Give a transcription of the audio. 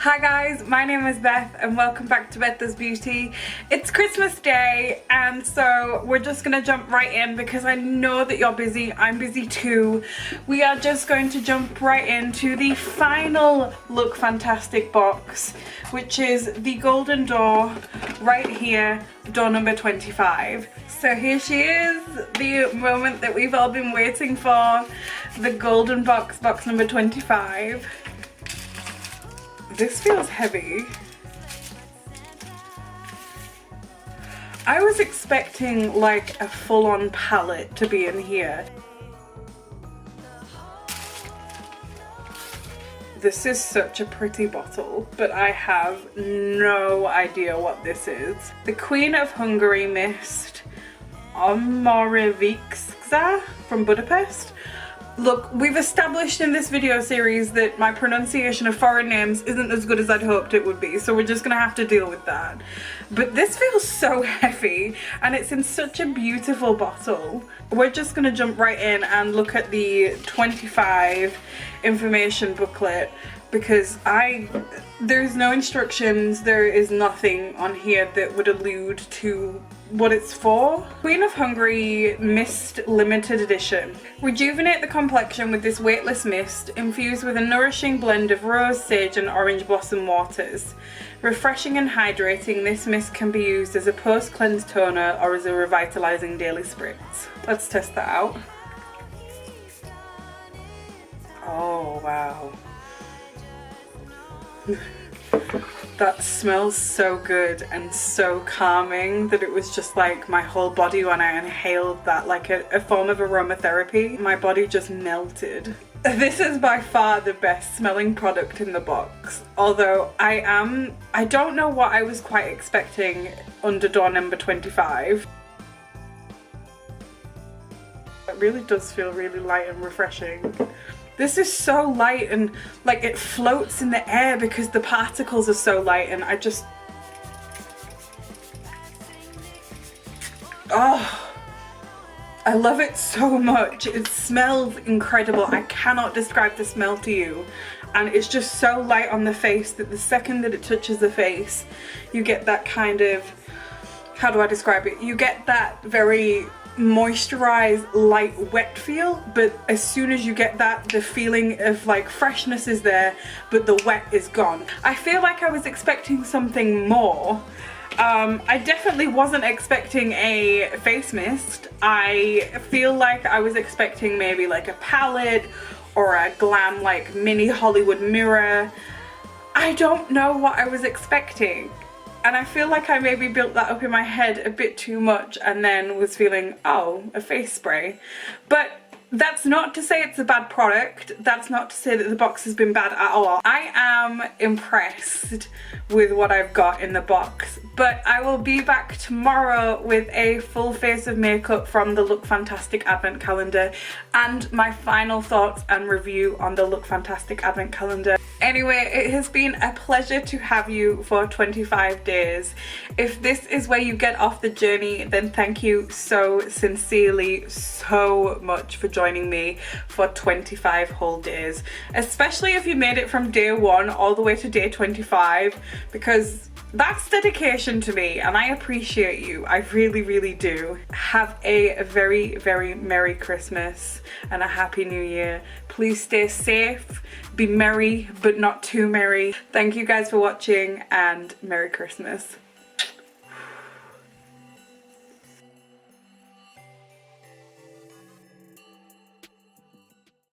Hi guys, my name is Beth and welcome back to Beth Does Beauty. It's Christmas Day and so we're just gonna jump right in because I know that you're busy, I'm busy too. We are just going to jump right into the final Lookfantastic box, which is the golden door right here, door number 25. So here she is, the moment that we've all been waiting for, the golden box, box number 25. This feels heavy. I was expecting like a full-on palette to be in here. This is such a pretty bottle, but I have no idea what this is. The Queen of Hungary Mist Omoravicza from Budapest. Look, we've established in this video series that my pronunciation of foreign names isn't as good as I'd hoped it would be, so we're just gonna have to deal with that. But this feels so heavy and it's in such a beautiful bottle. We're just gonna jump right in and look at the 25 information booklet because there's no instructions, there is nothing on here that would allude to what it's for. Queen of Hungary Mist Limited Edition. Rejuvenate the complexion with this weightless mist infused with a nourishing blend of rose, sage and orange blossom waters. Refreshing and hydrating, this mist can be used as a post-cleanse toner or as a revitalizing daily spritz. Let's test that out. Oh wow. That smells so good and so calming that it was just like my whole body when I inhaled that, like a form of aromatherapy. My body just melted. This is by far the best smelling product in the box, although I don't know what I was quite expecting under door number 25. It really does feel really light and refreshing. This is so light and like it floats in the air because the particles are so light, and oh, I love it so much. It smells incredible. I cannot describe the smell to you, and it's just so light on the face that the second that it touches the face you get that kind of, how do I describe it? You get that very moisturized light wet feel, but as soon as you get that, the feeling of like freshness is there but the wet is gone. I feel like I was expecting something more. I definitely wasn't expecting a face mist. I feel like I was expecting maybe like a palette or a glam like mini Hollywood mirror. I don't know what I was expecting. And I feel like I maybe built that up in my head a bit too much and then was feeling, oh, a face spray. But that's not to say it's a bad product. That's not to say that the box has been bad at all. I am impressed with what I've got in the box. But I will be back tomorrow with a full face of makeup from the Lookfantastic Advent Calendar and my final thoughts and review on the Lookfantastic Advent Calendar. Anyway, it has been a pleasure to have you for 25 days. If this is where you get off the journey, then thank you so sincerely so much for joining me for 25 whole days. Especially if you made it from day 1 all the way to day 25, because that's dedication to me and I appreciate you. I really, really do. Have a very, very Merry Christmas and a Happy New Year. Please stay safe, be merry but not too merry. Thank you guys for watching and Merry Christmas.